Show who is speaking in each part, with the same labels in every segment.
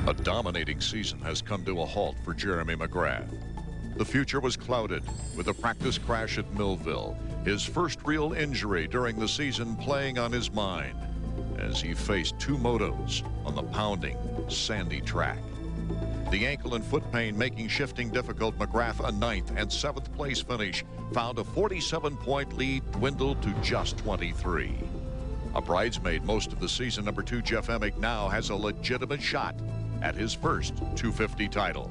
Speaker 1: A dominating season has come to a halt for Jeremy McGrath. The future was clouded with a practice crash at Millville, his first real injury during the season playing on his mind as he faced two motos on the pounding, sandy track. The ankle and foot pain making shifting difficult, McGrath a 9th and 7th place finish found a 47-point lead dwindled to just 23. A bridesmaid most of the season, number 2 Jeff Emig now has a legitimate shot at his first 250 title.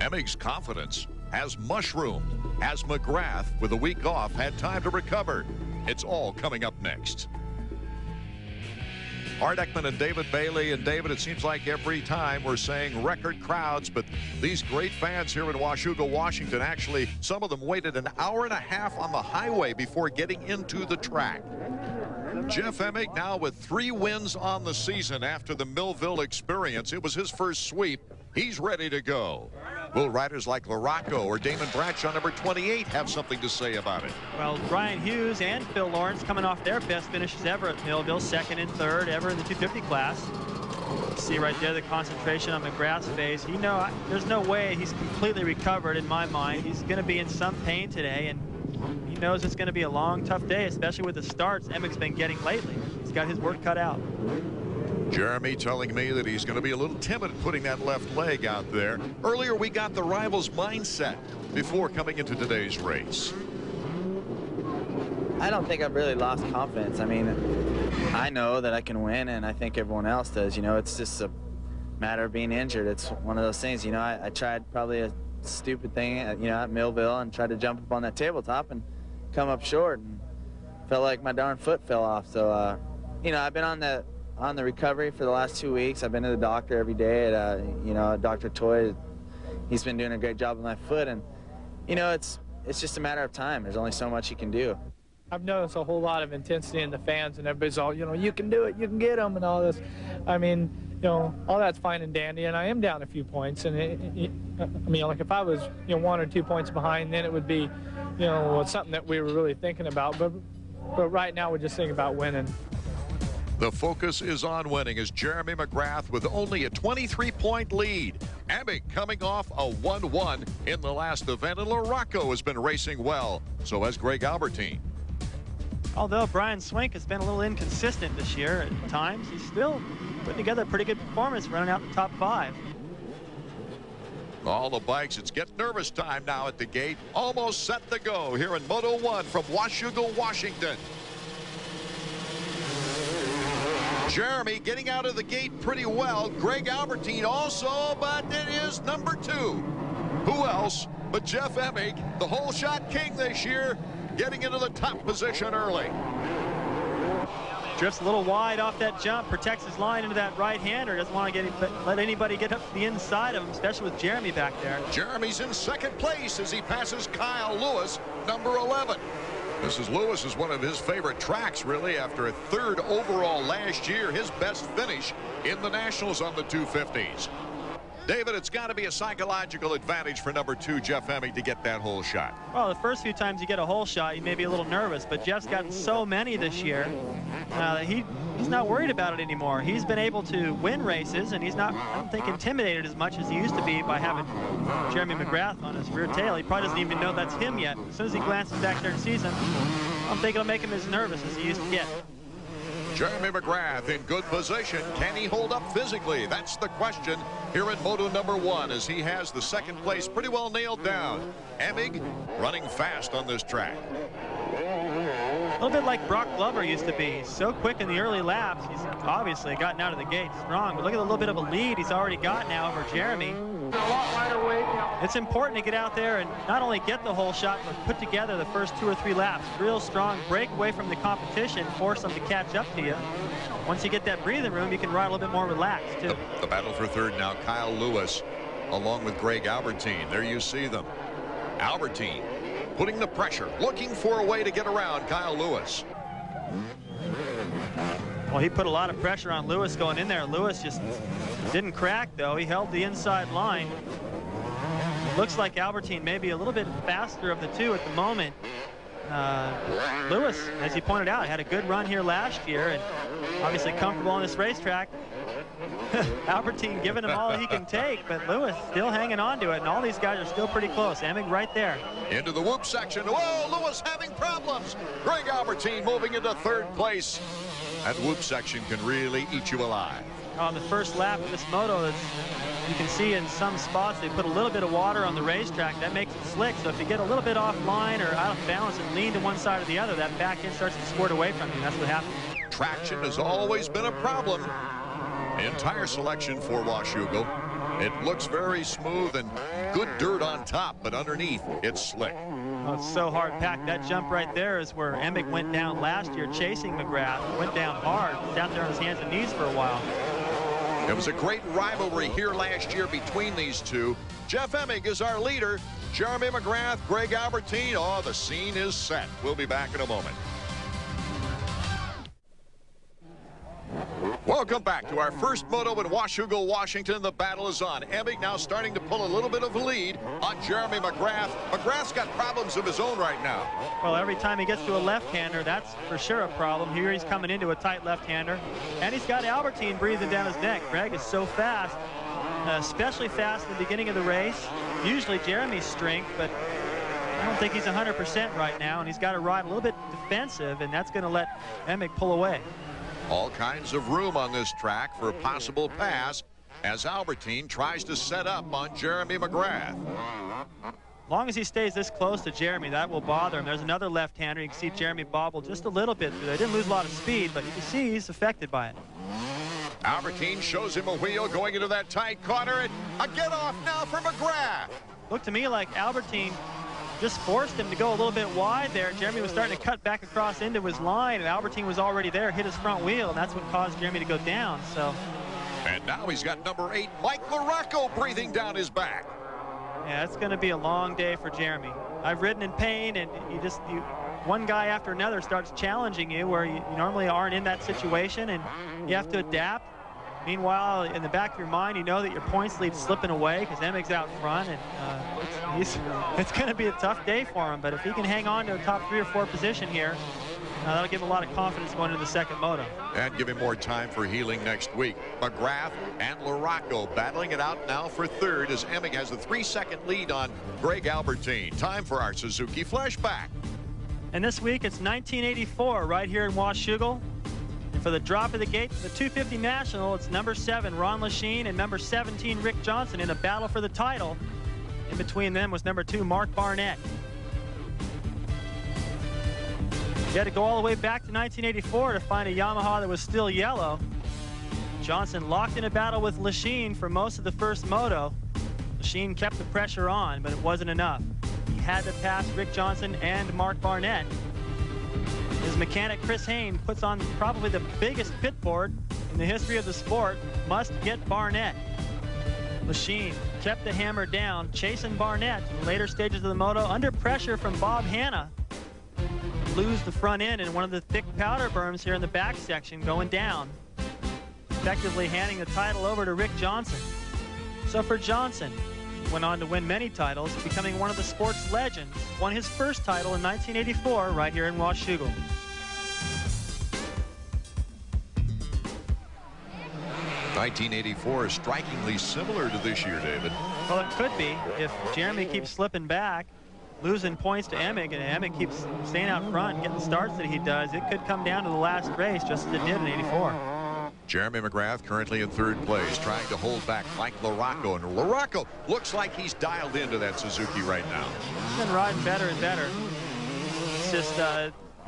Speaker 1: Emig's confidence has mushroomed as McGrath, with a week off, had time to recover. It's all coming up next. Art Ekman and David Bailey. And David, it seems like every time we're saying record crowds, but these great fans here in Washougal, Washington, actually, some of them waited an hour and a half on the highway before getting into the track. Jeff Emig now with 3 wins on the season after the Millville experience. It was his first sweep. He's ready to go. Will riders like Larocco or Damon Bradshaw, number 28, have something to say about it?
Speaker 2: Well, Brian Hughes and Phil Lawrence coming off their best finishes ever at Millville, 2nd and 3rd ever in the 250 class. See right there the concentration on McGrath's face. There's no way he's completely recovered in my mind. He's going to be in some pain today, and he knows it's going to be a long, tough day, especially with the starts Emig's been getting lately. He's got his work cut out.
Speaker 1: Jeremy telling me that he's going to be a little timid putting that left leg out there. Earlier, we got the rival's mindset before coming into today's race.
Speaker 3: I don't think I've really lost confidence. I mean, I know that I can win, and I think everyone else does. You know, it's just a matter of being injured. It's one of those things. You know, I tried probably a stupid thing, you know, at Millville, and tried to jump up on that tabletop and come up short, and felt like my darn foot fell off. So, you know, I've been on the recovery for the last 2 weeks. I've been to the doctor every day at, you know, Dr. Toy. He's been doing a great job with my foot, and, you know, it's just a matter of time. There's only so much you can do.
Speaker 4: I've noticed a whole lot of intensity in the fans, and everybody's all, you know, you can do it, you can get them, and all this. I mean, you know, all that's fine and dandy, and I am down a few points. And I mean, like if I was, you know, 1 or 2 points behind, then it would be, you know, something that we were really thinking about. But right now, we're just thinking about winning.
Speaker 1: The focus is on winning as Jeremy McGrath with only a 23-point lead. Emig coming off a 1-1 in the last event, and Larocco has been racing well. So has Greg Albertine.
Speaker 2: Although Brian Swink has been a little inconsistent this year at times, he's still putting together a pretty good performance, running out the top 5.
Speaker 1: All the bikes, it's get nervous time now at the gate. Almost set to go here in Moto 1 from Washougal, Washington. Jeremy getting out of the gate pretty well. Greg Albertine also, but it is number 2. Who else but Jeff Emig, the whole shot king this year, getting into the top position early.
Speaker 2: Drifts a little wide off that jump, protects his line into that right-hander. Doesn't want to let anybody get up the inside of him, especially with Jeremy back there.
Speaker 1: Jeremy's in 2nd place as he passes Kyle Lewis, number 11. Mrs. Lewis is one of his favorite tracks, really, after a 3rd overall last year, his best finish in the Nationals on the 250s. David, it's got to be a psychological advantage for number 2, Jeff Emig, to get that whole shot.
Speaker 2: Well, the first few times you get a whole shot, you may be a little nervous, but Jeff's gotten so many this year that he's not worried about it anymore. He's been able to win races, and he's not, I don't think, intimidated as much as he used to be by having Jeremy McGrath on his rear tail. He probably doesn't even know that's him yet. As soon as he glances back there and sees him, I'm thinking it'll make him as nervous as he used to get.
Speaker 1: Jeremy McGrath in good position. Can he hold up physically? That's the question here in Moto number 1 as he has the 2nd place pretty well nailed down. Emig running fast on this track.
Speaker 2: A little bit like Brock Glover used to be. So quick in the early laps. He's obviously gotten out of the gate strong, but look at the little bit of a lead he's already got now over Jeremy. It's important to get out there and not only get the whole shot, but put together the first 2 or 3 laps. Real strong, break away from the competition, force them to catch up to you. Once you get that breathing room, you can ride a little bit more relaxed, too.
Speaker 1: The battle for 3rd now, Kyle Lewis, along with Greg Albertine. There you see them. Albertine putting the pressure, looking for a way to get around Kyle Lewis.
Speaker 2: Well, he put a lot of pressure on Lewis going in there. Lewis just didn't crack, though. He held the inside line. Looks like Albertine may be a little bit faster of the 2 at the moment. Lewis, as you pointed out, had a good run here last year and obviously comfortable on this racetrack. Albertine giving him all he can take, but Lewis still hanging on to it, and all these guys are still pretty close. Emig right there.
Speaker 1: Into the whoop section. Whoa, Lewis having problems. Greg Albertine moving into third place. That whoop section can really eat you alive.
Speaker 2: On the first lap of this moto, you can see in some spots they put a little bit of water on the racetrack. That makes it slick, so if you get a little bit offline or out of balance and lean to one side or the other, that back end starts to squirt away from you. That's what happens.
Speaker 1: Traction has always been a problem in tire selection for Washougal. It looks very smooth and good dirt on top, but underneath it's slick.
Speaker 2: Oh, it's so hard packed. That jump right there is where Emig went down last year chasing McGrath. Went down hard, sat there on his hands and knees for a while.
Speaker 1: It was a great rivalry here last year between these two. Jeff Emig is our leader. Jeremy McGrath, Greg Albertine. Oh, the scene is set. We'll be back in a moment. Welcome back to our first moto in Washougal, Washington. The battle is on. Emig now starting to pull a little bit of a lead on Jeremy McGrath. McGrath's got problems of his own right now. Well,
Speaker 2: every time he gets to a left-hander, that's for sure a problem. Here he's coming into a tight left-hander, and he's got Albertine breathing down his neck. Greg is so fast, especially fast in the beginning of the race. Usually Jeremy's strength, but I don't think he's 100% right now, and he's got to ride a little bit defensive, and that's going to let Emig pull away.
Speaker 1: All kinds of room on this track for a possible pass as Albertine tries to set up on Jeremy McGrath.
Speaker 2: As long as he stays this close to Jeremy, that will bother him. There's another left-hander. You can see Jeremy bobble just a little bit through there. Didn't lose a lot of speed, but you can see he's affected by it.
Speaker 1: Albertine shows him a wheel going into that tight corner, and a get off now for McGrath.
Speaker 2: Looked to me like Albertine just forced him to go a little bit wide there. Jeremy was starting to cut back across into his line, and Albertine was already there, hit his front wheel, and that's what caused Jeremy to go down. So.
Speaker 1: And now he's got number 8, Mike LaRocco, breathing down his back.
Speaker 2: Yeah, it's going to be a long day for Jeremy. I've ridden in pain, and one guy after another starts challenging you where you normally aren't in that situation, and you have to adapt. Meanwhile, in the back of your mind, you know that your points lead's slipping away because Emig's out front, and it's going to be a tough day for him. But if he can hang on to a top 3 or 4 position here, that'll give him a lot of confidence going into the second moto.
Speaker 1: And give him more time for healing next week. McGrath and LaRocco battling it out now for third as Emig has a 3-second lead on Greg Albertine. Time for our Suzuki Flashback.
Speaker 2: And this week it's 1984 right here in Washougal. And for the drop of the gate for the 250 National, it's number 7, Ron Lachine, and number 17, Rick Johnson, in a battle for the title. In between them was number 2, Mark Barnett. You had to go all the way back to 1984 to find a Yamaha that was still yellow. Johnson locked in a battle with Lachine for most of the first moto. Lachine kept the pressure on, but it wasn't enough. He had to pass Rick Johnson and Mark Barnett. His mechanic, Chris Hayne, puts on probably the biggest pit board in the history of the sport. Must get Barnett. Lachine kept the hammer down, chasing Barnett in the later stages of the moto under pressure from Bob Hanna. Lose the front end in one of the thick powder berms here in the back section, going down, effectively handing the title over to Rick Johnson. So for Johnson, went on to win many titles, becoming one of the sport's legends. Won his first title in 1984 right here in Washougal.
Speaker 1: '84 is strikingly similar to this year, David.
Speaker 2: Well, it could be if Jeremy keeps slipping back, losing points to Emig, and Emig keeps staying out front and getting the starts that he does. It could come down to the last race just as it did in '84.
Speaker 1: Jeremy McGrath currently in third place, trying to hold back Mike LaRocco. And LaRocco looks like he's dialed into that Suzuki right now.
Speaker 2: He's been riding better and better. It's just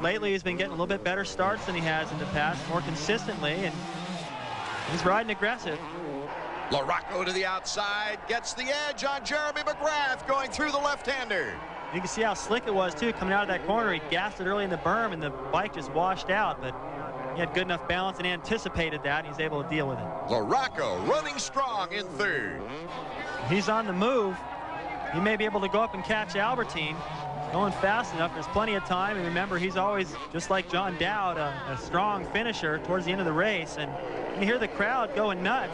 Speaker 2: lately he's been getting a little bit better starts than he has in the past, more consistently, and he's riding aggressive.
Speaker 1: LaRocco to the outside, gets the edge on Jeremy McGrath going through the left-hander.
Speaker 2: You can see how slick it was, too, coming out of that corner. He gassed it early in the berm, and the bike just washed out, but he had good enough balance and anticipated that, and he's able to deal with it.
Speaker 1: LaRocco running strong in third.
Speaker 2: He's on the move. He may be able to go up and catch Albertine. Going fast enough, there's plenty of time, and remember, he's always, just like John Dowd, a strong finisher towards the end of the race, and you hear the crowd going nuts.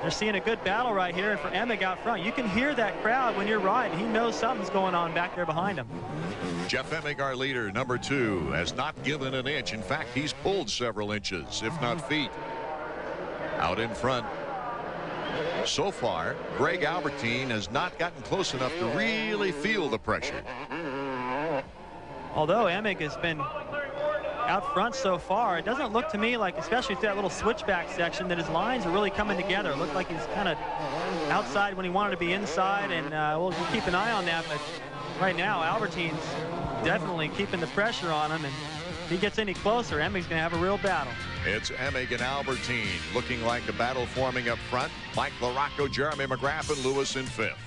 Speaker 2: They're seeing a good battle right here, and for Emig out front, you can hear that crowd when you're riding. He knows something's going on back there behind him.
Speaker 1: Jeff Emig, our leader, number 2, has not given an inch. In fact, he's pulled several inches, if not feet. Out in front, so far, Greg Albertine has not gotten close enough to really feel the pressure.
Speaker 2: Although Emig has been out front so far, it doesn't look to me like, especially through that little switchback section, that his lines are really coming together. It looked like he's kind of outside when he wanted to be inside, and we'll keep an eye on that. But right now, Albertine's definitely keeping the pressure on him, and if he gets any closer, Emig's going to have a real battle.
Speaker 1: It's Emig and Albertine looking like a battle forming up front. Mike LaRocco, Jeremy McGrath, and Lewis in fifth.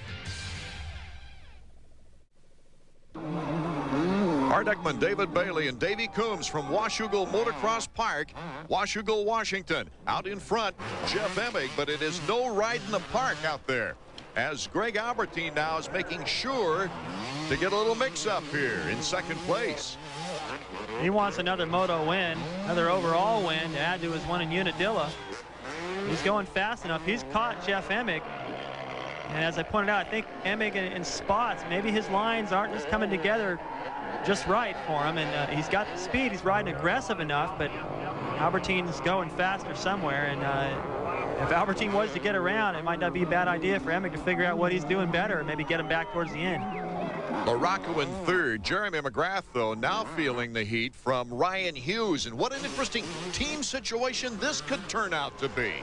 Speaker 1: Art Ekman, David Bailey, and Davey Coombs from Washougal Motocross Park, Washougal, Washington. Out in front, Jeff Emig, but it is no ride in the park out there, as Greg Albertine now is making sure to get a little mix-up here in second place.
Speaker 2: He wants another moto win, another overall win to add to his one in Unadilla. He's going fast enough. He's caught Jeff Emig. And as I pointed out, I think Emig in spots, maybe his lines aren't just coming together just right for him. And he's got the speed. He's riding aggressive enough, but Albertine's going faster somewhere. And if Albertine was to get around, it might not be a bad idea for Emig to figure out what he's doing better and maybe get him back towards the end.
Speaker 1: LaRocco in third. Jeremy McGrath, though, now feeling the heat from Ryan Hughes. And what an interesting team situation this could turn out to be.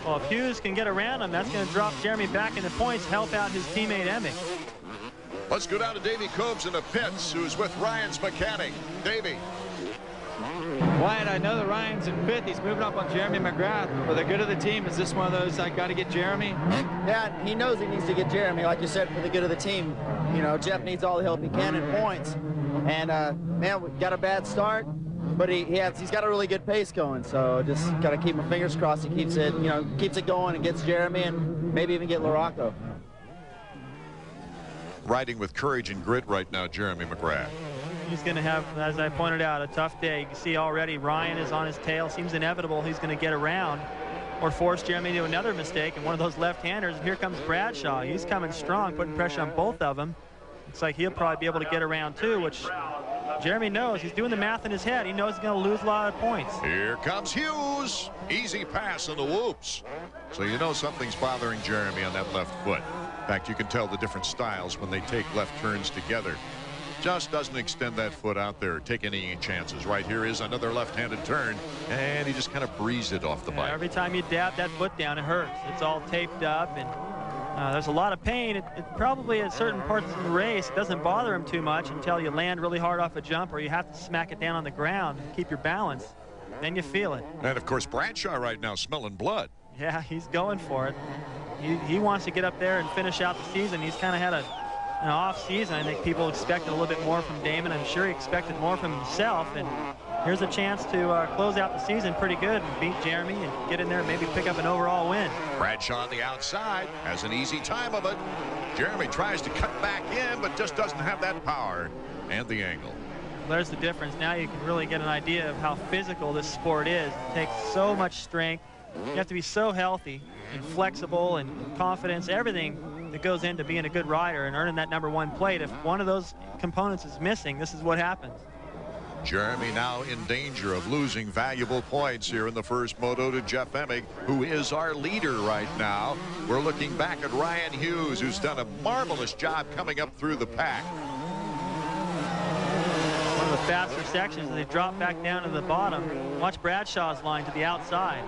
Speaker 2: Well, if Hughes can get around him, that's going to drop Jeremy back in the points, help out his teammate Emig.
Speaker 1: Let's go down to Davey Coombs in the pits, who's with Ryan's mechanic. Davey.
Speaker 3: Wyatt, I know that Ryan's in fifth. He's moving up on Jeremy McGrath. For the good of the team, is this one of those, I got to get Jeremy?
Speaker 5: Yeah, he knows he needs to get Jeremy, like you said, for the good of the team. You know, Jeff needs all the help he can in points. And, man, we got a bad start, but he's got a really good pace going. So just got to keep my fingers crossed. He keeps it, you know, keeps it going and gets Jeremy and maybe even get LaRocco.
Speaker 1: Riding with courage and grit right now, Jeremy McGrath.
Speaker 2: He's going to have, as I pointed out, a tough day. You can see already Ryan is on his tail. Seems inevitable he's going to get around or force Jeremy to another mistake, and one of those left-handers. And here comes Bradshaw. He's coming strong, putting pressure on both of them. Looks like he'll probably be able to get around too, which Jeremy knows. He's doing the math in his head. He knows he's going to lose a lot of points.
Speaker 1: Here comes Hughes. Easy pass in the whoops. So you know something's bothering Jeremy on that left foot. In fact, you can tell the different styles when they take left turns together. Just doesn't extend that foot out there, take any chances. Right here is another left-handed turn, and he just kind of breezed it off the bike.
Speaker 2: Every time you dab that foot down, it hurts. It's all taped up, and there's a lot of pain. It probably at certain parts of the race, it doesn't bother him too much until you land really hard off a jump or you have to smack it down on the ground and keep your balance. Then you feel it.
Speaker 1: And, of course, Bradshaw right now smelling blood.
Speaker 2: Yeah, he's going for it. He wants to get up there and finish out the season. He's kind of had an off season. I think people expected a little bit more from Damon. I'm sure he expected more from himself, and here's a chance to close out the season pretty good and beat Jeremy and get in there and maybe pick up an overall win.
Speaker 1: Bradshaw on the outside has an easy time of it. Jeremy tries to cut back in, but just doesn't have that power and the angle.
Speaker 2: There's the difference. Now you can really get an idea of how physical this sport is. It takes so much strength. You have to be so healthy and flexible and confidence, everything that goes into being a good rider and earning that #1 plate. If one of those components is missing, this is what happens.
Speaker 1: Jeremy now in danger of losing valuable points here in the first moto to Jeff Emig, who is our leader right now. We're looking back at Ryan Hughes, who's done a marvelous job coming up through the pack.
Speaker 2: One of the faster sections as they drop back down to the bottom. Watch Bradshaw's line to the outside.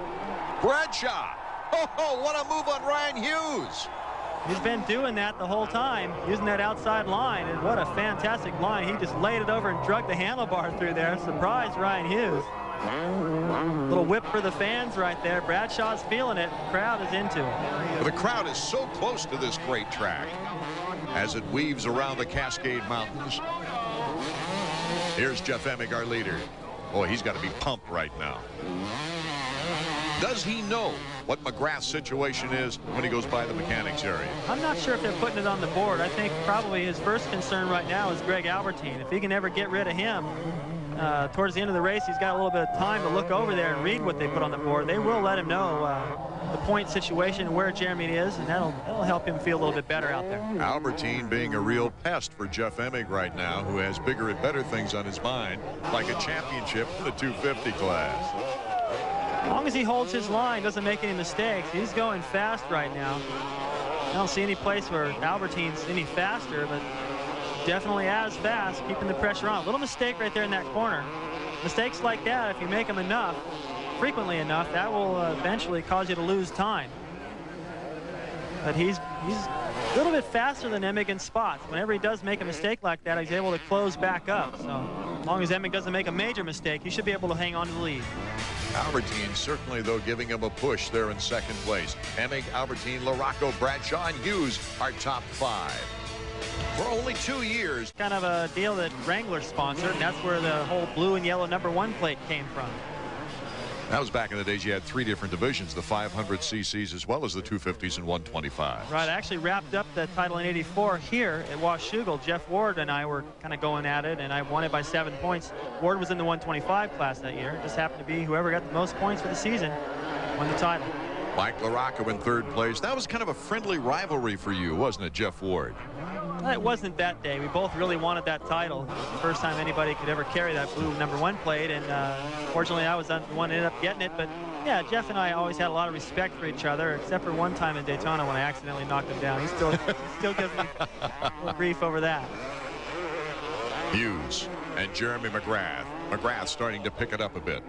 Speaker 1: Bradshaw! Oh, what a move on Ryan Hughes!
Speaker 2: He's been doing that the whole time, using that outside line, and what a fantastic line. He just laid it over and drug the handlebar through there. Surprised Ryan Hughes. Little whip for the fans right there. Bradshaw's feeling it. The crowd is into it.
Speaker 1: Well, the crowd is so close to this great track as it weaves around the Cascade Mountains. Here's Jeff Emig, our leader. Boy, he's got to be pumped right now. Does he know what McGrath's situation is when he goes by the mechanics area?
Speaker 2: I'm not sure if they're putting it on the board. I think probably his first concern right now is Greg Albertine. If he can ever get rid of him, towards the end of the race, he's got a little bit of time to look over there and read what they put on the board. They will let him know the point situation and where Jeremy is, and that'll help him feel a little bit better out there.
Speaker 1: Albertine being a real pest for Jeff Emig right now, who has bigger and better things on his mind, like a championship in the 250 class.
Speaker 2: As long as he holds his line, doesn't make any mistakes, he's going fast right now. I don't see any place where Albertine's any faster, but definitely as fast, keeping the pressure on. A little mistake right there in that corner. Mistakes like that, if you make them enough, frequently enough, that will eventually cause you to lose time. But he's a little bit faster than Emig in spots. Whenever he does make a mistake like that, he's able to close back up. So as long as Emig doesn't make a major mistake, he should be able to hang on to the lead.
Speaker 1: Albertine certainly, though, giving him a push there in second place. Emig, Albertine, Larocco, Bradshaw, and Hughes are top 5. For only 2 years.
Speaker 2: Kind of a deal that Wrangler sponsored, and that's where the whole blue and yellow #1 plate came from.
Speaker 1: That was back in the days you had 3 different divisions, the 500 cc's as well as the 250s and 125s.
Speaker 2: Right, I actually wrapped up the title in '84 here at Washougal. Jeff Ward and I were kind of going at it, and I won it by 7 points. Ward was in the 125 class that year. It just happened to be whoever got the most points for the season won the title.
Speaker 1: Mike Larocco in 3rd place. That was kind of a friendly rivalry for you, wasn't it, Jeff Ward?
Speaker 2: It wasn't that day. We both really wanted that title. It was the first time anybody could ever carry that blue #1 plate, and fortunately I was the one that ended up getting it. But yeah, Jeff and I always had a lot of respect for each other, except for one time in Daytona when I accidentally knocked him down. He still gives me a little grief over that.
Speaker 1: Hughes and Jeremy McGrath. McGrath starting to pick it up a bit.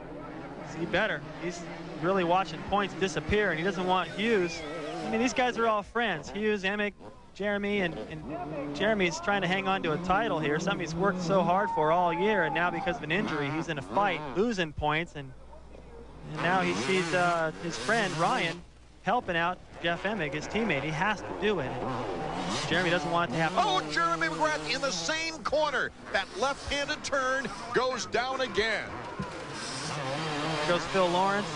Speaker 2: He better. He's really watching points disappear, and he doesn't want Hughes. I mean, these guys are all friends. Hughes, Emig, Jeremy, and Jeremy's trying to hang on to a title here, something he's worked so hard for all year, and now because of an injury, he's in a fight, losing points, and now he sees his friend Ryan helping out Jeff Emig, his teammate. He has to do it. And Jeremy doesn't want it to happen.
Speaker 1: Oh, Jeremy McGrath in the same corner. That left-handed turn goes down again.
Speaker 2: There goes Phil Lawrence,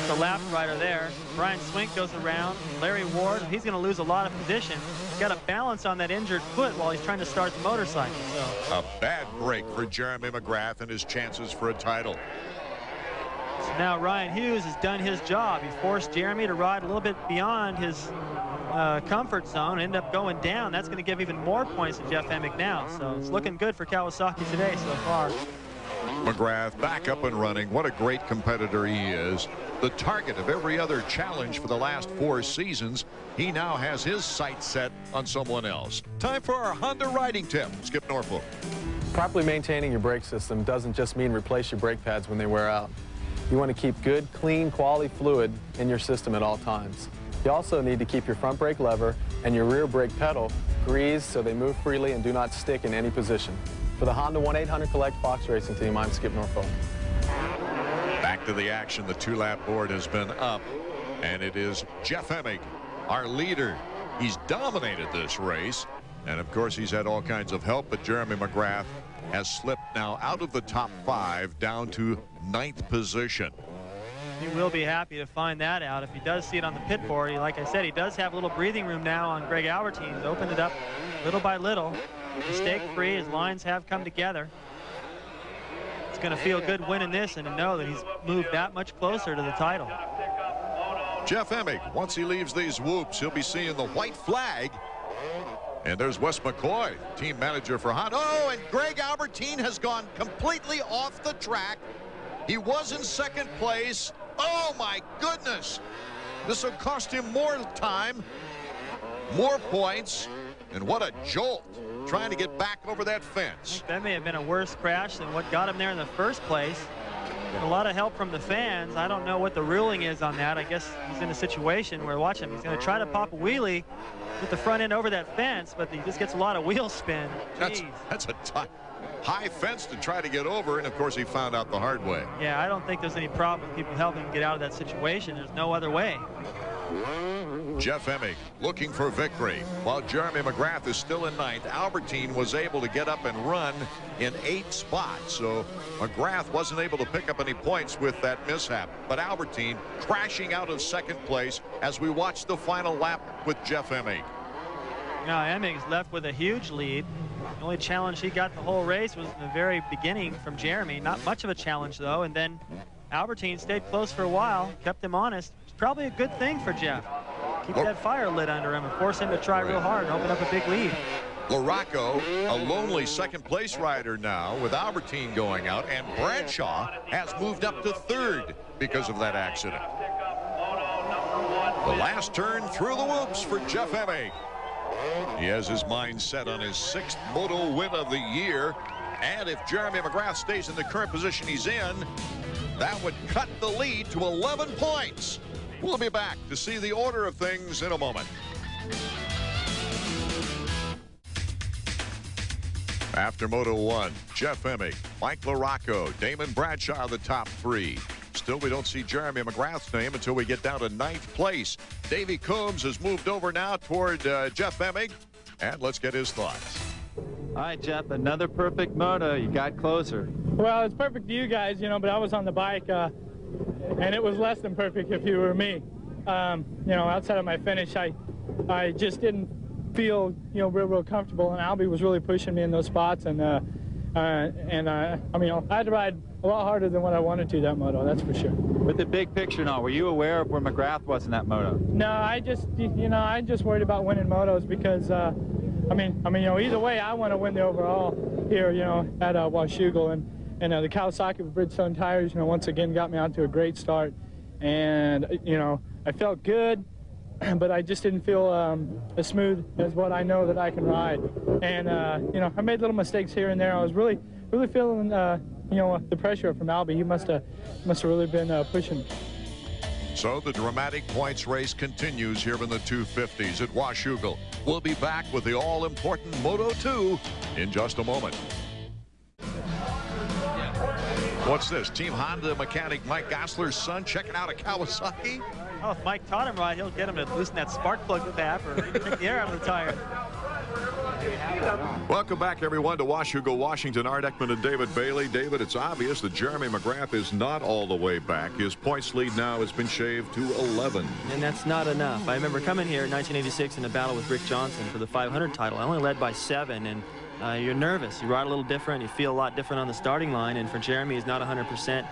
Speaker 2: the lap rider there. Brian Swink goes around. Larry Ward, he's going to lose a lot of position. He's got to balance on that injured foot while he's trying to start the motorcycle. So.
Speaker 1: A bad break for Jeremy McGrath and his chances for a title.
Speaker 2: So now Ryan Hughes has done his job. He forced Jeremy to ride a little bit beyond his comfort zone, ended up going down. That's going to give even more points to Jeff Emig now. So it's looking good for Kawasaki today so far.
Speaker 1: McGrath back up and running. What a great competitor he is. The target of every other challenge for the last 4 seasons. He now has his sights set on someone else. Time for our Honda riding tip. Skip Norfolk.
Speaker 6: Properly maintaining your brake system doesn't just mean replace your brake pads when they wear out. You want to keep good, clean, quality fluid in your system at all times. You also need to keep your front brake lever and your rear brake pedal greased so they move freely and do not stick in any position. For the Honda 1-800-COLLECT Fox Racing Team, I'm Skip Norfolk.
Speaker 1: Back to the action. The 2-lap board has been up, and it is Jeff Emig, our leader. He's dominated this race, and of course he's had all kinds of help, but Jeremy McGrath has slipped now out of the top 5 down to 9th position.
Speaker 2: He will be happy to find that out if he does see it on the pit board. Like I said, he does have a little breathing room now on Greg Albertine. He's opened it up little by little. Mistake-free, his lines have come together. It's going to feel good winning this and to know that he's moved that much closer to the title.
Speaker 1: Jeff Emig, once he leaves these whoops, he'll be seeing the white flag. And there's Wes McCoy, team manager for Honda. Oh, and Greg Albertine has gone completely off the track. He was in 2nd place. Oh, my goodness. This will cost him more time, more points, and what a jolt trying to get back over that fence.
Speaker 2: That may have been a worse crash than what got him there in the first place. Got a lot of help from the fans. I don't know what the ruling is on that. I guess he's in a situation where, watch him, he's going to try to pop a wheelie with the front end over that fence, but he just gets a lot of wheel spin.
Speaker 1: That's a high fence to try to get over, and of course he found out the hard way.
Speaker 2: Yeah, I don't think there's any problem with people helping him get out of that situation. There's no other way.
Speaker 1: Jeff Emig looking for victory. While Jeremy McGrath is still in 9th, Albertine was able to get up and run in 8 spots. So McGrath wasn't able to pick up any points with that mishap. But Albertine crashing out of 2nd place as we watch the final lap with Jeff Emig.
Speaker 2: Now Emig's left with a huge lead. The only challenge he got the whole race was in the very beginning from Jeremy. Not much of a challenge, though. And then Albertine stayed close for a while, kept him honest. It's probably a good thing for Jeff. Keep that fire lit under him and force him to try real hard and open up a big lead.
Speaker 1: LaRocco, a lonely second-place rider now with Albertine going out, and Bradshaw has moved up to third because of that accident. The last turn through the whoops for Jeff Emig. He has his mind set on his 6th moto win of the year, and if Jeremy McGrath stays in the current position he's in, that would cut the lead to 11 points. We'll be back to see the order of things in a moment. After Moto 1, Jeff Emig, Mike LaRocco, Damon Bradshaw, the top 3. Still, we don't see Jeremy McGrath's name until we get down to 9th place. Davey Coombs has moved over now toward Jeff Emig, and let's get his thoughts.
Speaker 7: All right, Jeff, another perfect moto. You got closer.
Speaker 4: Well, it's perfect to you guys, you know, but I was on the bike, and it was less than perfect if you were me. You know, outside of my finish, I just didn't feel, you know, real comfortable, and Albie was really pushing me in those spots, and I mean, I had to ride a lot harder than what I wanted to that moto, that's for sure.
Speaker 7: With the big picture now, were you aware of where McGrath was in that moto?
Speaker 4: No, I just, you know, I just worried about winning motos because, I mean, you know, either way, I want to win the overall here, you know, at Washougal, and the Kawasaki with Bridgestone tires, you know, once again got me out to a great start, and you know, I felt good, but I just didn't feel as smooth as what I know that I can ride, and you know, I made little mistakes here and there. I was really feeling, you know, the pressure from Albie. He must have really been pushing.
Speaker 1: So the dramatic points race continues here in the 250s at Washougal. We'll be back with the all-important Moto 2 in just a moment. What's this? Team Honda mechanic Mike Gosler's son checking out a Kawasaki?
Speaker 2: Oh, if Mike taught him right, he'll get him to loosen that spark plug tap or take the air out of the tire.
Speaker 1: Welcome back, everyone, to Washougal, Washington. Art Ekman and David Bailey. David, it's obvious that Jeremy McGrath is not all the way back. His points lead now has been shaved to 11.
Speaker 8: And that's not enough. I remember coming here in 1986 in a battle with Rick Johnson for the 500 title. I only led by 7, and you're nervous. You ride a little different. You feel a lot different on the starting line. And for Jeremy, he's not 100%.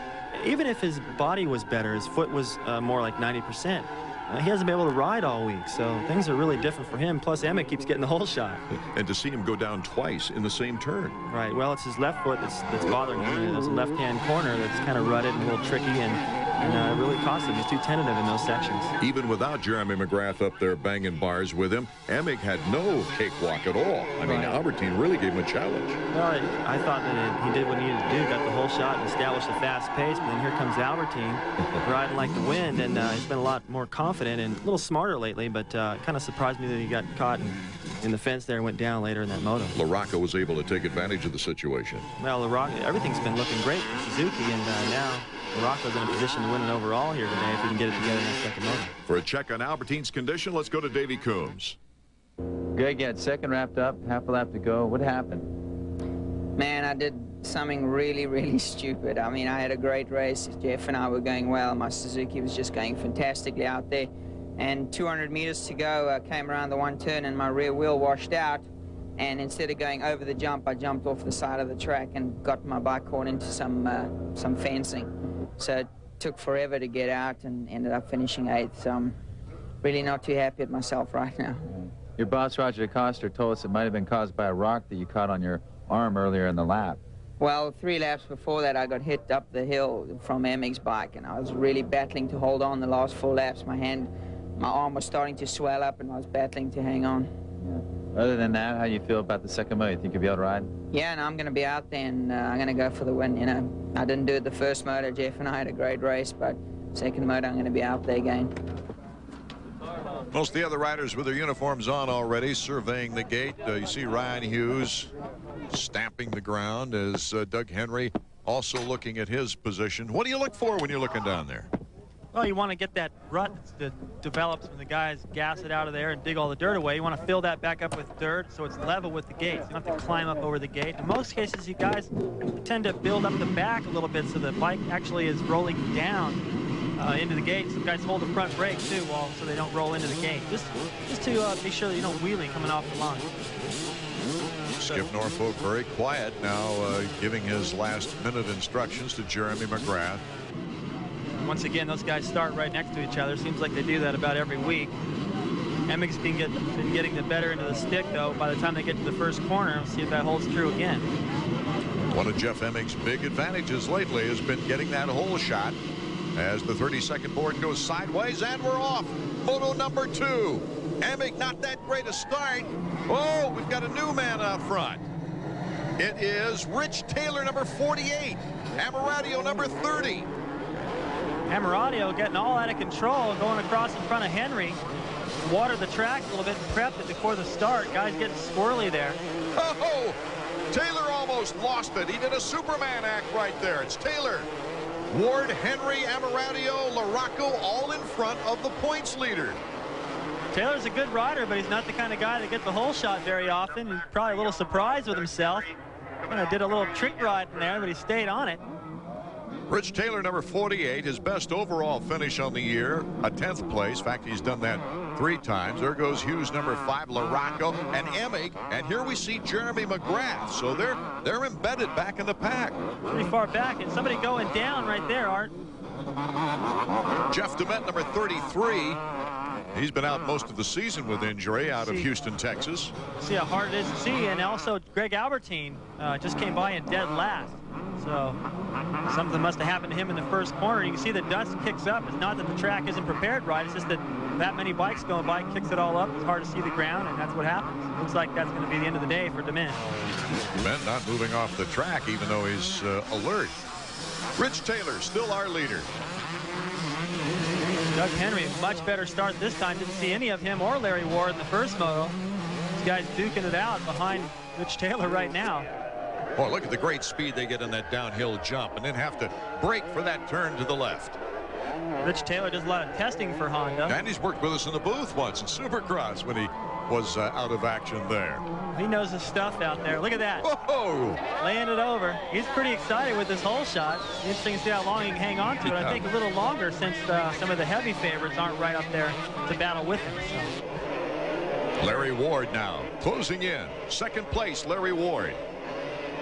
Speaker 8: Even if his body was better, his foot was more like 90%. He hasn't been able to ride all week, so things are really different for him. Plus, Emmett keeps getting the whole shot.
Speaker 1: And to see him go down twice in the same turn.
Speaker 8: Right. Well, it's his left foot that's bothering him. There's a left-hand corner that's kind of rutted and a little tricky, and it really cost him. He's too tentative in those sections.
Speaker 1: Even without Jeremy McGrath up there banging bars with him, Emig had no cakewalk at all. I mean, Albertine really gave him a challenge.
Speaker 8: Well, I thought that he did what he needed to do, got the whole shot and established a fast pace, but then here comes Albertine riding like the wind, and he's been a lot more confident and a little smarter lately, but kind of surprised me that he got caught in the fence there and went down later in that moto.
Speaker 1: LaRocco was able to take advantage of the situation.
Speaker 8: Well, LaRocco, everything's been looking great for Suzuki, and now LaRocco's in a position to win an overall here today if he can get it together in that second moto.
Speaker 1: For a check on Albertine's condition, let's go to Davey Coombs.
Speaker 7: Greg, you had second wrapped up, half a lap to go. What happened?
Speaker 9: Man, I did something really stupid. I mean, I had a great race. Jeff and I were going well. My Suzuki was just going fantastically out there. And 200 meters to go, I came around the one turn and my rear wheel washed out. And instead of going over the jump, I jumped off the side of the track and got my bike caught into some fencing. So it took forever to get out and ended up finishing 8th. So I'm really not too happy with myself right now.
Speaker 7: Your boss, Roger DeCoster, told us it might have been caused by a rock that you caught on your arm earlier in the lap.
Speaker 9: Well, 3 laps before that, I got hit up the hill from Emig's bike, and I was really battling to hold on the last 4 laps. My arm was starting to swell up, and I was battling to hang on.
Speaker 7: Yeah. Other than that, how do you feel about the second moto? You think you'll be able to ride?
Speaker 9: Yeah, and I'm going to be out there, and I'm going to go for the win. You know, I didn't do it the first moto. Jeff and I had a great race, but second moto, I'm going to be out there again.
Speaker 1: Most of the other riders with their uniforms on already, surveying the gate. You see Ryan Hughes stamping the ground as Doug Henry also looking at his position. What do you look for when you're looking down there?
Speaker 2: Well, you want to get that rut that develops when the guys gas it out of there and dig all the dirt away. You want to fill that back up with dirt so it's level with the gate. So you don't have to climb up over the gate. In most cases, you guys tend to build up the back a little bit so the bike actually is rolling down into the gate. Some guys hold the front brake too, so they don't roll into the gate. Just to be sure that you don't wheelie coming off the line.
Speaker 1: Skip Norfolk very quiet now, giving his last-minute instructions to Jeremy McGrath.
Speaker 2: Once again, those guys start right next to each other. Seems like they do that about every week. Emmig's been getting the better into the stick, though, by the time they get to the first corner. We'll see if that holds true again.
Speaker 1: One of Jeff Emmig's big advantages lately has been getting that hole shot as the 32nd board goes sideways, and we're off. Moto number 2. Emmig, not that great a start. Oh, we've got a new man out front. It is Rich Taylor, number 48. Amaradio, number 30.
Speaker 2: Amaradio getting all out of control, going across in front of Henry. Watered the track a little bit and prepped it before the start. Guys getting squirrely there.
Speaker 1: Oh, Taylor almost lost it. He did a Superman act right there. It's Taylor, Ward, Henry, Amaradio, LaRocco, all in front of the points leader.
Speaker 2: Taylor's a good rider, but he's not the kind of guy that gets the hole shot very often. He's probably a little surprised with himself. Kind of did a little trick ride in there, but he stayed on it.
Speaker 1: Rich Taylor, number 48, his best overall finish on the year, a 10th place. In fact, he's done that 3 times. There goes Hughes, number 5, LaRocco, and Emmig. And here we see Jeremy McGrath. So they're embedded back in the pack.
Speaker 2: Pretty far back, and somebody going down right there, Art.
Speaker 1: Jeff DeMett, number 33. He's been out most of the season with injury out of Houston, Texas.
Speaker 2: See how hard it is to see. And also Greg Albertine just came by in dead last. So something must have happened to him in the first corner. You can see the dust kicks up. It's not that the track isn't prepared right. It's just that many bikes going by kicks it all up. It's hard to see the ground, and that's what happens. Looks like that's going to be the end of the day for DeMint.
Speaker 1: DeMint not moving off the track, even though he's alert. Rich Taylor, still our leader.
Speaker 2: Doug Henry, much better start this time. Didn't see any of him or Larry Ward in the first moto. These guys duking it out behind Rich Taylor right now.
Speaker 1: Oh, look at the great speed they get in that downhill jump and then have to brake for that turn to the left.
Speaker 2: Rich Taylor does a lot of testing for Honda.
Speaker 1: And he's worked with us in the booth once in Supercross when he was out of action there.
Speaker 2: He knows his stuff out there. Look at that.
Speaker 1: Whoa!
Speaker 2: Laying it over. He's pretty excited with this hole shot. Interesting to see how long he can hang on to it. I think a little longer since some of the heavy favorites aren't right up there to battle with him. So.
Speaker 1: Larry Ward now closing in. Second place, Larry Ward.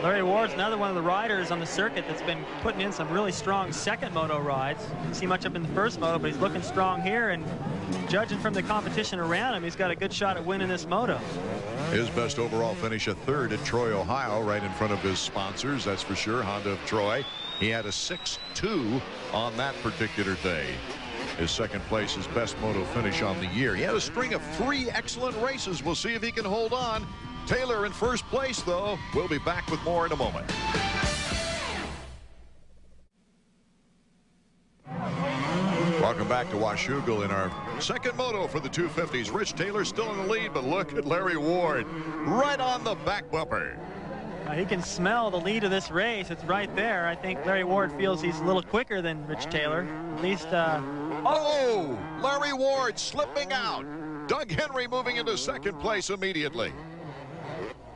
Speaker 2: Larry Ward's another one of the riders on the circuit that's been putting in some really strong second moto rides. Didn't see much up in the first moto, but he's looking strong here, and judging from the competition around him, he's got a good shot at winning this moto.
Speaker 1: His best overall finish, a 3rd at Troy, Ohio, right in front of his sponsors, that's for sure, Honda of Troy. He had a 6.2 on that particular day. His second place, his best moto finish on the year. He had a string of 3 excellent races. We'll see if he can hold on. Taylor in first place, though. We'll be back with more in a moment. Welcome back to Washougal in our second moto for the 250s. Rich Taylor still in the lead, but look at Larry Ward right on the back bumper.
Speaker 2: He can smell the lead of this race. It's right there. I think Larry Ward feels he's a little quicker than Rich Taylor. At least...
Speaker 1: Oh! Larry Ward slipping out. Doug Henry moving into second place immediately.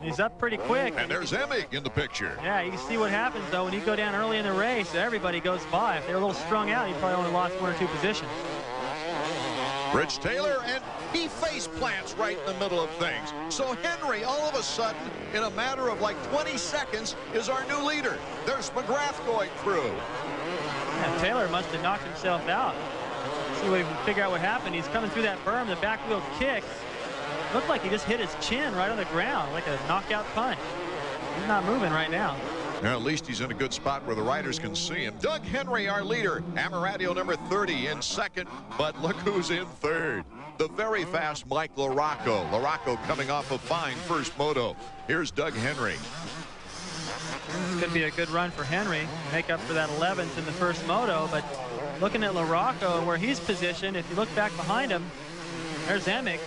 Speaker 2: He's up pretty quick.
Speaker 1: And there's Emmig in the picture.
Speaker 2: Yeah, you can see what happens, though, when you go down early in the race. Everybody goes by. If they're a little strung out, you probably only lost 1 or 2 positions.
Speaker 1: Rich Taylor, and he face plants right in the middle of things. So Henry, all of a sudden, in a matter of like 20 seconds, is our new leader. There's McGrath going through.
Speaker 2: Yeah, Taylor must have knocked himself out. See if we can figure out what happened. He's coming through that berm. The back wheel kicks. Looked like he just hit his chin right on the ground, like a knockout punch. He's not moving right now.
Speaker 1: Now, at least he's in a good spot where the riders can see him. Doug Henry, our leader. Amaradio, number 30, in second. But look who's in third. The very fast Mike LaRocco. LaRocco coming off a fine first moto. Here's Doug Henry.
Speaker 2: This could be a good run for Henry. Make up for that 11th in the first moto. But looking at LaRocco and where he's positioned, if you look back behind him, there's Emmig.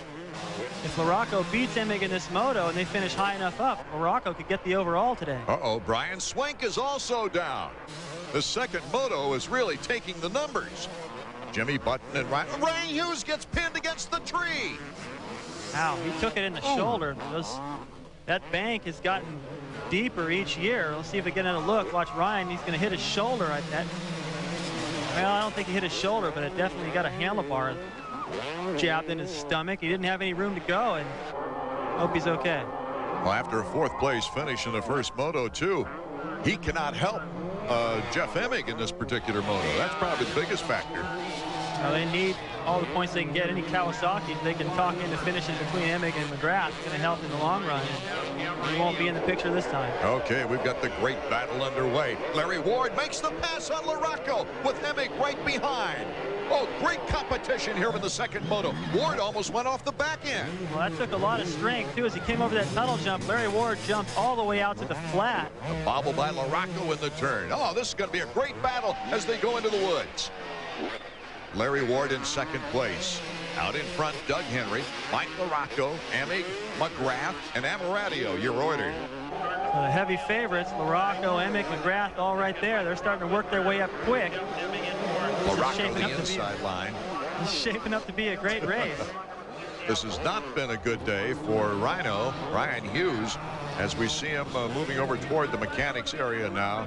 Speaker 2: If LaRocco beats Emmig in this moto and they finish high enough up, LaRocco could get the overall today.
Speaker 1: Uh-oh, Brian Swank is also down. The second moto is really taking the numbers. Jimmy Button and Ryan Hughes gets pinned against the tree.
Speaker 2: Wow, he took it in the shoulder. That bank has gotten deeper each year. Let's see if we get another look. Watch Ryan, he's going to hit his shoulder at that. Well, I don't think he hit his shoulder, but it definitely got a handlebar jabbed in his stomach. He didn't have any room to go, and hope he's okay.
Speaker 1: Well, after a 4th place finish in the first moto, too, he cannot help Jeff Emmig in this particular moto. That's probably the biggest factor.
Speaker 2: Well, they need all the points they can get. Any Kawasaki they can talk into finishes between Emig and McGrath. It's going to help in the long run. He won't be in the picture this time.
Speaker 1: Okay, we've got the great battle underway. Larry Ward makes the pass on Larocco with Emig right behind. Oh, great competition here in the second moto. Ward almost went off the back end.
Speaker 2: Well, that took a lot of strength, too. As he came over that tunnel jump, Larry Ward jumped all the way out to the flat.
Speaker 1: A bobble by Larocco in the turn. Oh, this is going to be a great battle as they go into the woods. Larry Ward in second place. Out in front, Doug Henry, Mike Larocco, Emig, McGrath, and Amaratio, your order.
Speaker 2: The heavy favorites, Larocco, Emig, McGrath, all right there. They're starting to work their way up quick.
Speaker 1: Larocco, the inside line.
Speaker 2: It's shaping up to be a great race.
Speaker 1: This has not been a good day for Ryan Hughes, as we see him moving over toward the mechanics area now.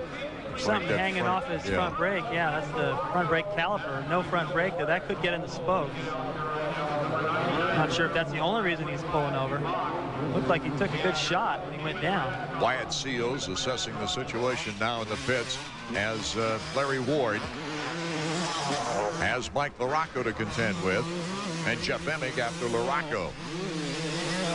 Speaker 2: Something
Speaker 1: like
Speaker 2: hanging off his front brake. Yeah, that's the front brake caliper. No front brake, though. That could get in the spokes. Not sure if that's the only reason he's pulling over. Looked like he took a good shot when he went down.
Speaker 1: Wyatt Seals assessing the situation now in the pits as Larry Ward has Mike Larocco to contend with, and Jeff Emig after Larocco.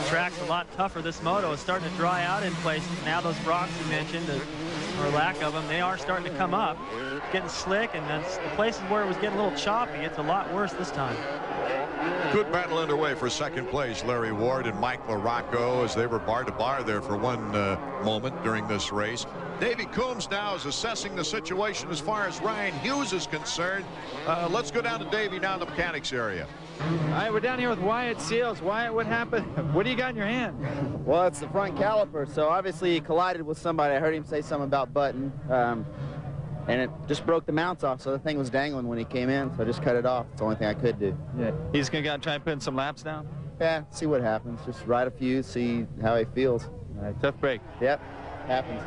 Speaker 2: The track's a lot tougher. This moto is starting to dry out in places. Now those rocks you mentioned, or lack of them, they are starting to come up, getting slick, and then the places where it was getting a little choppy, it's a lot worse this time.
Speaker 1: Good battle underway for second place. Larry Ward and Mike Larocco, as they were bar to bar there for one moment during this race. Davey Coombs now is assessing the situation as far as Ryan Hughes is concerned. Let's go down to Davey now in the mechanics area.
Speaker 10: All right, we're down here with Wyatt Seals. Wyatt, what happened? What do you got in your hand?
Speaker 5: Well, it's the front caliper, so obviously he collided with somebody. I heard him say something about button, and it just broke the mounts off, so the thing was dangling when he came in, so I just cut it off. It's the only thing I could do.
Speaker 10: Yeah. He's going to try and put in some laps now?
Speaker 5: Yeah, see what happens. Just ride a few, see how he feels.
Speaker 10: All right, tough break.
Speaker 5: Yep, happens.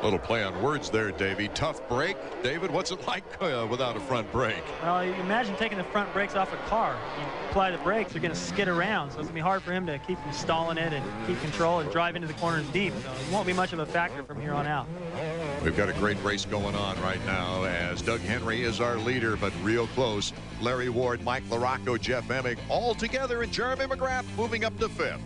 Speaker 1: Little play on words there, Davey. Tough break. David, what's it like without a front brake?
Speaker 2: Well, you imagine taking the front brakes off a car. You apply the brakes, they're going to skid around, so it's going to be hard for him to keep from stalling it and keep control and drive into the corners deep. So it won't be much of a factor from here on out.
Speaker 1: We've got a great race going on right now as Doug Henry is our leader, but real close. Larry Ward, Mike Larocco, Jeff Emig, all together, and Jeremy McGrath moving up to fifth.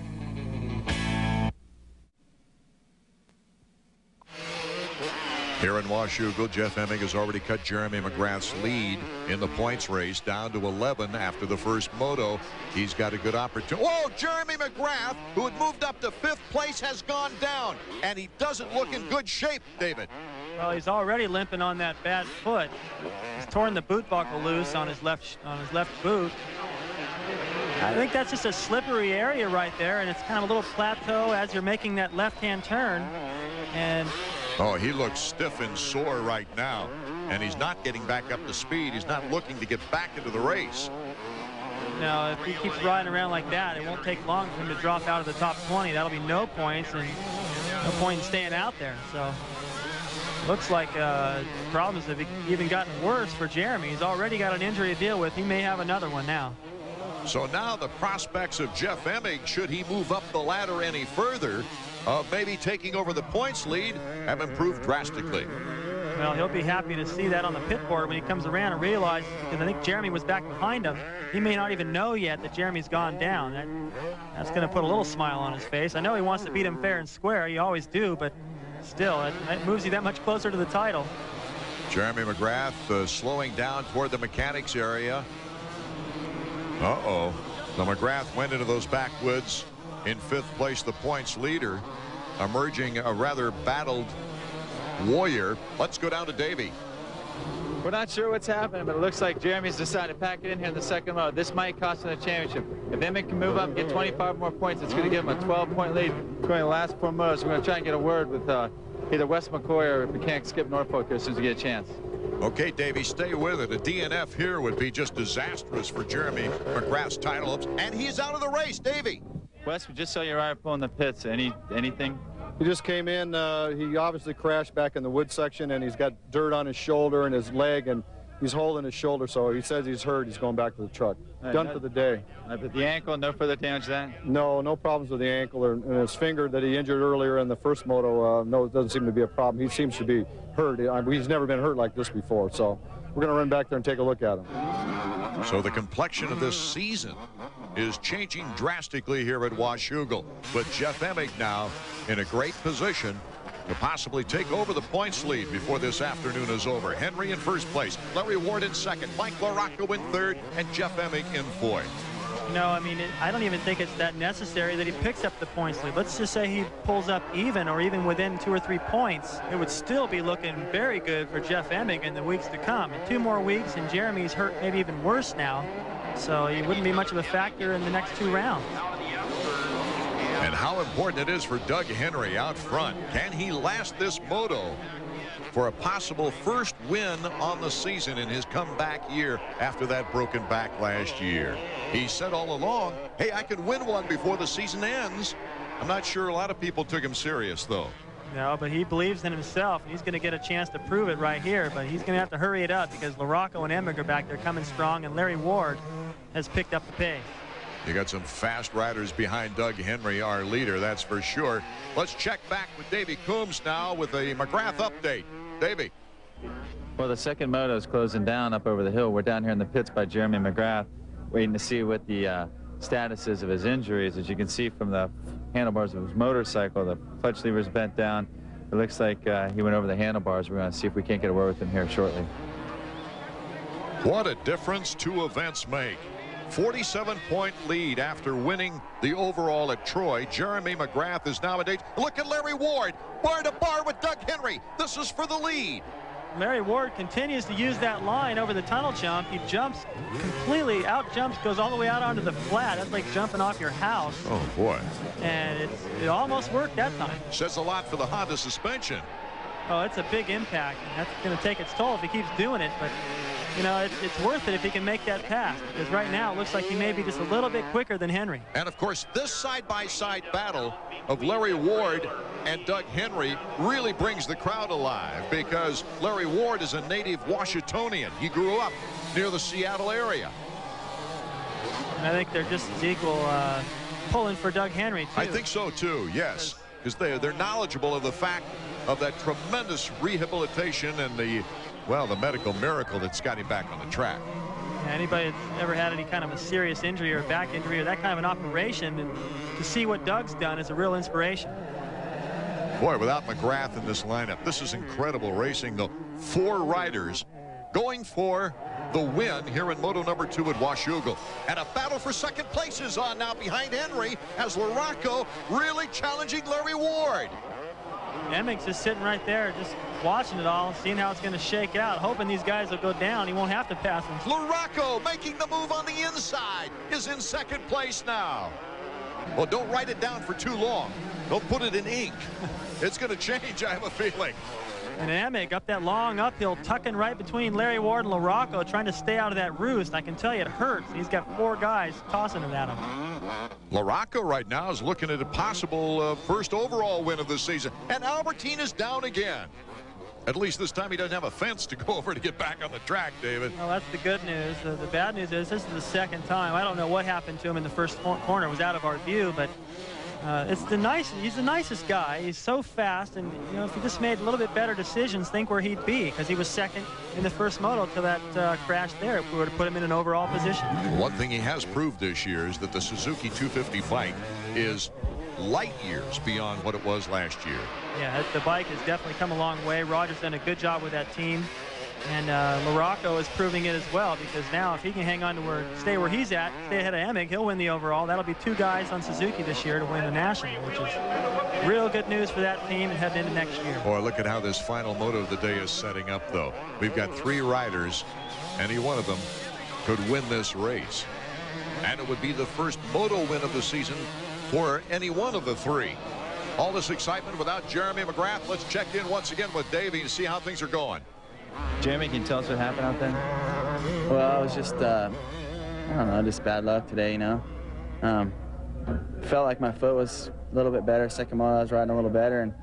Speaker 1: Here in Washougal, Jeff Emig has already cut Jeremy McGrath's lead in the points race down to 11 after the first moto. He's got a good opportunity. Whoa, Jeremy McGrath, who had moved up to fifth place, has gone down, and he doesn't look in good shape, David.
Speaker 2: Well, he's already limping on that bad foot. He's torn the boot buckle loose on his left boot. I think that's just a slippery area right there, and it's kind of a little plateau as you're making that left-hand turn. And
Speaker 1: oh, he looks stiff and sore right now, and he's not getting back up to speed. He's not looking to get back into the race.
Speaker 2: Now, if he keeps riding around like that, it won't take long for him to drop out of the top 20. That'll be no points, and no point in staying out there. So, looks like problems have even gotten worse for Jeremy. He's already got an injury to deal with. He may have another one now.
Speaker 1: So now the prospects of Jeff Emig, should he move up the ladder any further, of maybe taking over the points lead, have improved drastically.
Speaker 2: Well, he'll be happy to see that on the pit board when he comes around and realizes, because I think Jeremy was back behind him. He may not even know yet that Jeremy's gone down. That's going to put a little smile on his face. I know he wants to beat him fair and square. You always do, but still, that moves you that much closer to the title.
Speaker 1: Jeremy McGrath slowing down toward the mechanics area. Uh-oh. So McGrath went into those backwoods in fifth place, the points leader, emerging a rather battled warrior. Let's go down to Davey.
Speaker 10: We're not sure what's happening, but it looks like Jeremy's decided to pack it in here in the second load. This might cost him the championship. If Emig can move up and get 25 more points, it's going to give him a 12-point lead going the last 4 motos. We're going to try and get a word with either Wes McCoy or if we can't skip Norfolk as soon as we get a chance.
Speaker 1: Okay, Davey, stay with it. A DNF here would be just disastrous for Jeremy McGrath's title hopes, and he's out of the race. Davey.
Speaker 10: Wes, we just saw your rider pull in the pits. Anything?
Speaker 11: He just came in. He obviously crashed back in the wood section, and he's got dirt on his shoulder and his leg, and he's holding his shoulder, so he says he's hurt. He's going back to the truck. Done for the day.
Speaker 10: But the ankle, no further damage then?
Speaker 11: No, no problems with the ankle or his finger that he injured earlier in the first moto. No, it doesn't seem to be a problem. He seems to be hurt. He's never been hurt like this before, so we're going to run back there and take a look at him.
Speaker 1: So the complexion of this season is changing drastically here at Washougal. With Jeff Emig now in a great position to possibly take over the points lead before this afternoon is over. Henry in first place, Larry Ward in second, Mike LaRocco in third, and Jeff Emig in fourth.
Speaker 2: No, I mean, I don't even think it's that necessary that he picks up the points lead. Let's just say he pulls up even or even within 2 or 3 points. It would still be looking very good for Jeff Emig in the weeks to come. In 2 more weeks, and Jeremy's hurt maybe even worse now. So he wouldn't be much of a factor in the next 2 rounds.
Speaker 1: And how important it is for Doug Henry out front. Can he last this moto for a possible first win on the season in his comeback year after that broken back last year? He said all along, hey, I can win one before the season ends. I'm not sure a lot of people took him serious, though.
Speaker 2: No, but he believes in himself. He's going to get a chance to prove it right here, but he's going to have to hurry it up because LaRocco and Emig are back there coming strong, and Larry Ward has picked up the pace.
Speaker 1: You got some fast riders behind Doug Henry, our leader, that's for sure. Let's check back with Davey Coombs now with a McGrath update. Davey.
Speaker 7: Well, the second moto is closing down up over the hill. We're down here in the pits by Jeremy McGrath, waiting to see what the status is of his injuries. As you can see from the handlebars of his motorcycle, the clutch lever's bent down. It looks like he went over the handlebars. We're going to see if we can't get a word with him here shortly.
Speaker 1: What a difference 2 events make. 47-point lead after winning the overall at Troy. Jeremy McGrath is now a date. Look at Larry Ward, bar to bar with Doug Henry. This is for the lead.
Speaker 2: Larry Ward continues to use that line over the tunnel jump. He jumps completely, out jumps, goes all the way out onto the flat. That's like jumping off your house.
Speaker 1: Oh, boy.
Speaker 2: And it almost worked that time.
Speaker 1: Says a lot for the Honda suspension.
Speaker 2: Oh, it's a big impact. That's going to take its toll if he keeps doing it. But, you know, it's worth it if he can make that pass. Because right now it looks like he may be just a little bit quicker than Henry.
Speaker 1: And, of course, this side-by-side battle of Larry Ward and Doug Henry really brings the crowd alive because Larry Ward is a native Washingtonian. He grew up near the Seattle area.
Speaker 2: And I think they're just as equal pulling for Doug Henry, too.
Speaker 1: I think so, too, yes. Because they're knowledgeable of the fact of that tremendous rehabilitation and the medical miracle that's got him back on the track.
Speaker 2: Yeah, anybody that's ever had any kind of a serious injury or back injury or that kind of an operation, and to see what Doug's done is a real inspiration.
Speaker 1: Boy, without McGrath in this lineup, this is incredible racing, though. 4 riders going for the win here in Moto number 2 at Washougal. And a battle for second place is on now behind Henry as LaRocco really challenging Larry Ward.
Speaker 2: Emig's just sitting right there, just watching it all, seeing how it's going to shake out, hoping these guys will go down. He won't have to pass them.
Speaker 1: LaRocco making the move on the inside is in second place now. Well, don't write it down for too long. Don't put it in ink. It's going to change, I have a feeling.
Speaker 2: And Emig up that long uphill, tucking right between Larry Ward and LaRocco, trying to stay out of that roost. I can tell you it hurts. He's got 4 guys tossing it at him.
Speaker 1: LaRocco right now is looking at a possible first overall win of the season. And Albertine is down again. At least this time he doesn't have a fence to go over to get back on the track, David.
Speaker 2: Well, that's the good news. The bad news is this is the second time. I don't know what happened to him in the first corner. It was out of our view, but he's the nicest guy. He's so fast, and you know, if he just made a little bit better decisions, think where he'd be, because he was second in the first moto till that crash there. If we were to put him in an overall position.
Speaker 1: One thing he has proved this year is that the Suzuki 250 bike is light years beyond what it was last year.
Speaker 2: Yeah, the bike has definitely come a long way. Roger's done a good job with that team. And LaRocco is proving it as well, because now if he can hang on to stay where he's at, stay ahead of Emig, he'll win the overall. That'll be 2 guys on Suzuki this year to win the National, which is real good news for that team and heading into next year.
Speaker 1: Boy, look at how this final moto of the day is setting up, though. We've got 3 riders. Any one of them could win this race. And it would be the first moto win of the season for any one of the 3. All this excitement without Jeremy McGrath. Let's check in once again with Davey to see how things are going.
Speaker 7: Jeremy, can you tell us what happened out there?
Speaker 3: Well, it was just, I don't know, just bad luck today, you know. Felt like my foot was a little bit better. Second moto, I was riding a little better, and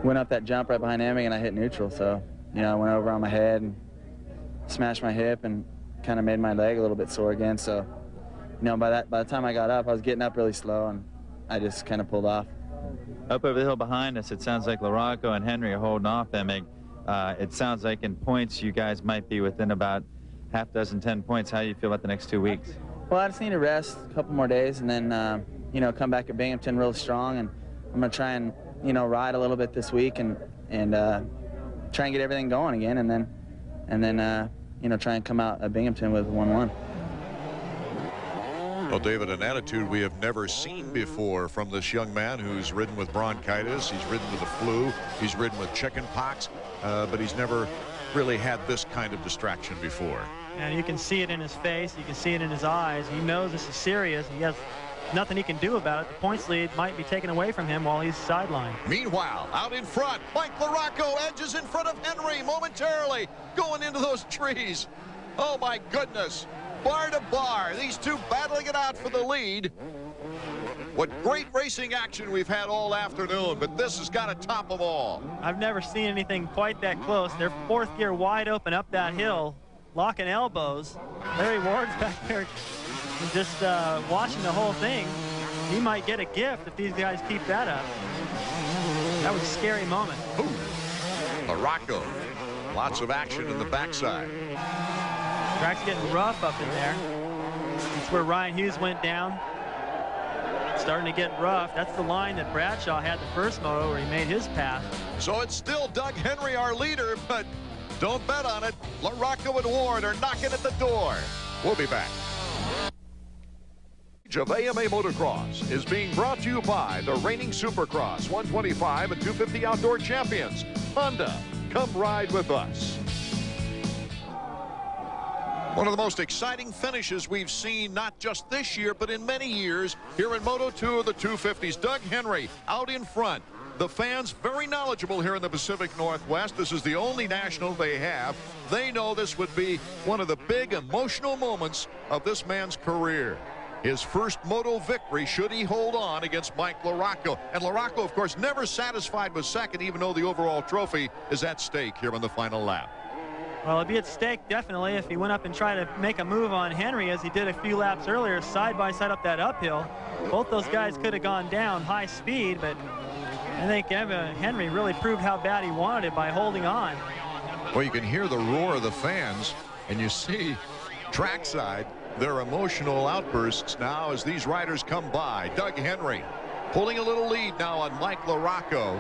Speaker 3: went up that jump right behind Emig, and I hit neutral. So, you know, I went over on my head and smashed my hip and kind of made my leg a little bit sore again. So, you know, by the time I got up, I was getting up really slow, and I just kind of pulled off.
Speaker 7: Up over the hill behind us, it sounds like LaRocco and Henry are holding off Emig. It sounds like in points you guys might be within about half dozen 10 points. How do you feel about the next 2 weeks?
Speaker 3: Well, I just need to rest a couple more days and then, you know, come back at Binghamton real strong. And I'm going to try and, you know, ride a little bit this week and try and get everything going again. And then, you know, try and come out at Binghamton with 1-1.
Speaker 1: Well, David, an attitude we have never seen before from this young man who's ridden with bronchitis. He's ridden with the flu. He's ridden with chicken pox, but he's never really had this kind of distraction before.
Speaker 2: And you can see it in his face. You can see it in his eyes. He knows this is serious. He has nothing he can do about it. The points lead might be taken away from him while he's sidelined.
Speaker 1: Meanwhile, out in front, Mike LaRocco edges in front of Henry momentarily, going into those trees. Oh, my goodness. Bar to bar, these two battling it out for the lead. What great racing action we've had all afternoon, but this has got to top them all.
Speaker 2: I've never seen anything quite that close. They're fourth gear wide open up that hill, locking elbows. Larry Ward's back there just watching the whole thing. He might get a gift if these guys keep that up. That was a scary moment.
Speaker 1: Ooh. LaRocco, lots of action in the backside.
Speaker 2: Track's getting rough up in there. That's where Ryan Hughes went down. Starting to get rough. That's the line that Bradshaw had the first moto where he made his pass.
Speaker 1: So it's still Doug Henry, our leader, but don't bet on it. LaRocco and Ward are knocking at the door. We'll be back. Of AMA Motocross is being brought to you by the reigning Supercross 125 and 250 outdoor champions, Honda. Come ride with us. One of the most exciting finishes we've seen, not just this year, but in many years, here in Moto 2 of the 250s. Doug Henry out in front. The fans very knowledgeable here in the Pacific Northwest. This is the only national they have. They know this would be one of the big emotional moments of this man's career. His first moto victory, should he hold on against Mike LaRocco. And LaRocco, of course, never satisfied with second, even though the overall trophy is at stake here in the final lap.
Speaker 2: Well, it'd be at stake definitely if he went up and tried to make a move on Henry as he did a few laps earlier, side by side up that uphill. Both those guys could have gone down high speed, but I think Henry really proved how bad he wanted it by holding on.
Speaker 1: Well, you can hear the roar of the fans, and you see trackside their emotional outbursts now as these riders come by. Doug Henry pulling a little lead now on Mike LaRocco.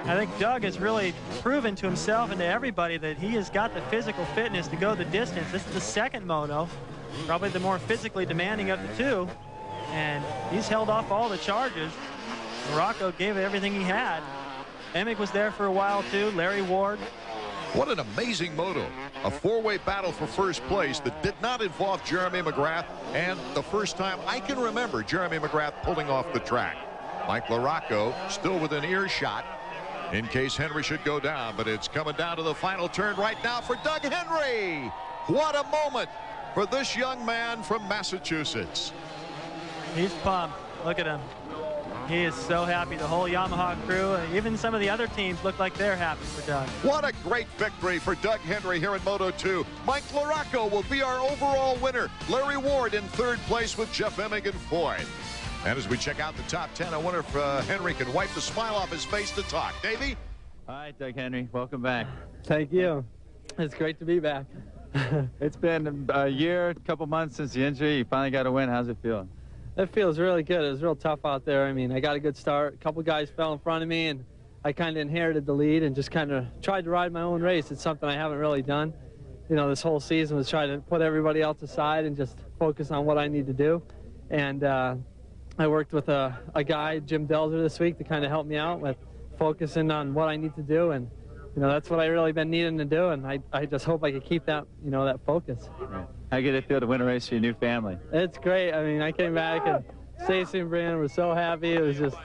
Speaker 2: I think Doug has really proven to himself and to everybody that he has got the physical fitness to go the distance. This is the second moto, probably the more physically demanding of the two, and he's held off all the charges. LaRocco gave it everything he had. Emig was there for a while too, Larry Ward.
Speaker 1: What an amazing moto. A four-way battle for first place that did not involve Jeremy McGrath, and the first time I can remember Jeremy McGrath pulling off the track. Mike LaRocco still within earshot in case Henry should go down, but it's coming down to the final turn right now for Doug Henry. What a moment for this young man from Massachusetts.
Speaker 2: He's pumped. Look at him. He is so happy. The whole Yamaha crew, even some of the other teams look like they're happy for Doug.
Speaker 1: What a great victory for Doug Henry here in Moto 2. Mike LaRocco will be our overall winner. Larry Ward in third place with Jeff Emig in fourth. And as we check out the top 10, I wonder if Henry can wipe the smile off his face to talk. Davey?
Speaker 7: All right, Doug Henry, welcome back.
Speaker 4: Thank you. It's great to be back.
Speaker 7: It's been a year, a couple months since the injury. You finally got a win. How's it feeling?
Speaker 4: It feels really good. It was real tough out there. I mean, I got a good start. A couple guys fell in front of me, and I kind of inherited the lead and just kind of tried to ride my own race. It's something I haven't really done. You know, this whole season was trying to put everybody else aside and just focus on what I need to do. And I worked with a guy, Jim Delzer, this week to kind of help me out with focusing on what I need to do. And, you know, that's what I really been needing to do. And I just hope I could keep that, you know, that focus.
Speaker 7: Right. How did it feel to win a race for your new family?
Speaker 4: It's great. I mean, I came back and Stacy and Brandon were so happy. It was just,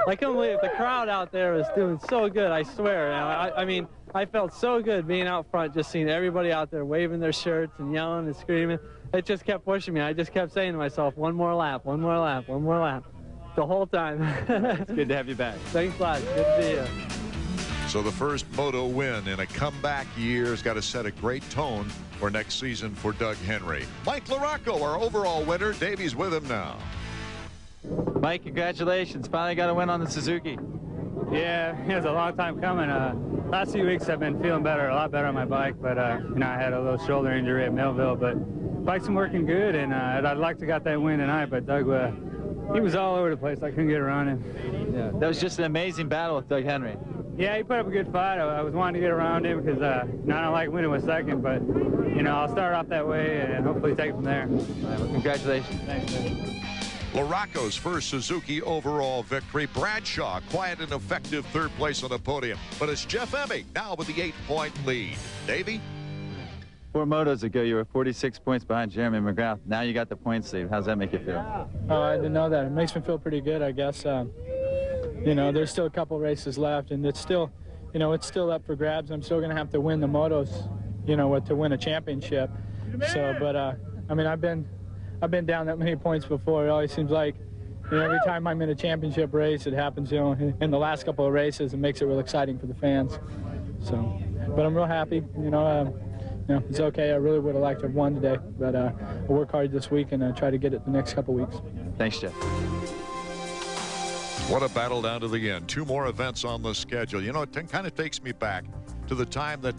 Speaker 4: I couldn't believe it. The crowd out there was doing so good, I swear. You know, I mean, I felt so good being out front, just seeing everybody out there waving their shirts and yelling and screaming. It just kept pushing me. I just kept saying to myself, one more lap, one more lap, one more lap, the whole time.
Speaker 7: It's good to have you back.
Speaker 4: Thanks a lot. Good to see you.
Speaker 1: So the first moto win in a comeback year has got to set a great tone for next season for Doug Henry. Mike LaRocco, our overall winner. Davey's with him now.
Speaker 7: Mike, congratulations. Finally got a win on the Suzuki.
Speaker 12: Yeah, it was a long time coming. Last few weeks I've been feeling better, a lot better on my bike, but you know, I had a little shoulder injury at Millville, but bike's been working good, and I'd like to got that win tonight, but Doug, he was all over the place. I couldn't get around him.
Speaker 10: Yeah, that was just an amazing battle with Doug Henry.
Speaker 12: Yeah, he put up a good fight. I was wanting to get around him because I don't like winning with second, but you know, I'll start off that way and hopefully take it from there.
Speaker 10: Well, congratulations.
Speaker 12: Thanks, man.
Speaker 1: Larocco's first Suzuki overall victory. Bradshaw, quiet and effective third place on the podium. But it's Jeff Emig now with the 8-point lead. Davey?
Speaker 7: 4 motos ago, you were 46 points behind Jeremy McGrath. Now you got the points lead. How's that make you feel?
Speaker 4: Oh, I didn't know that. It makes me feel pretty good, I guess. You know, there's still a couple races left, and it's still, you know, it's still up for grabs. I'm still going to have to win the motos, you know, to win a championship. So, but I mean, I've been down that many points before. It always seems like, you know, every time I'm in a championship race, it happens, you know, in the last couple of races. It makes it real exciting for the fans. So, but I'm real happy. You know, it's okay. I really would have liked to have won today, but I'll work hard this week and try to get it the next couple weeks.
Speaker 7: Thanks, Jeff.
Speaker 1: What a battle down to the end. 2 more events on the schedule. You know, it kind of takes me back to the time that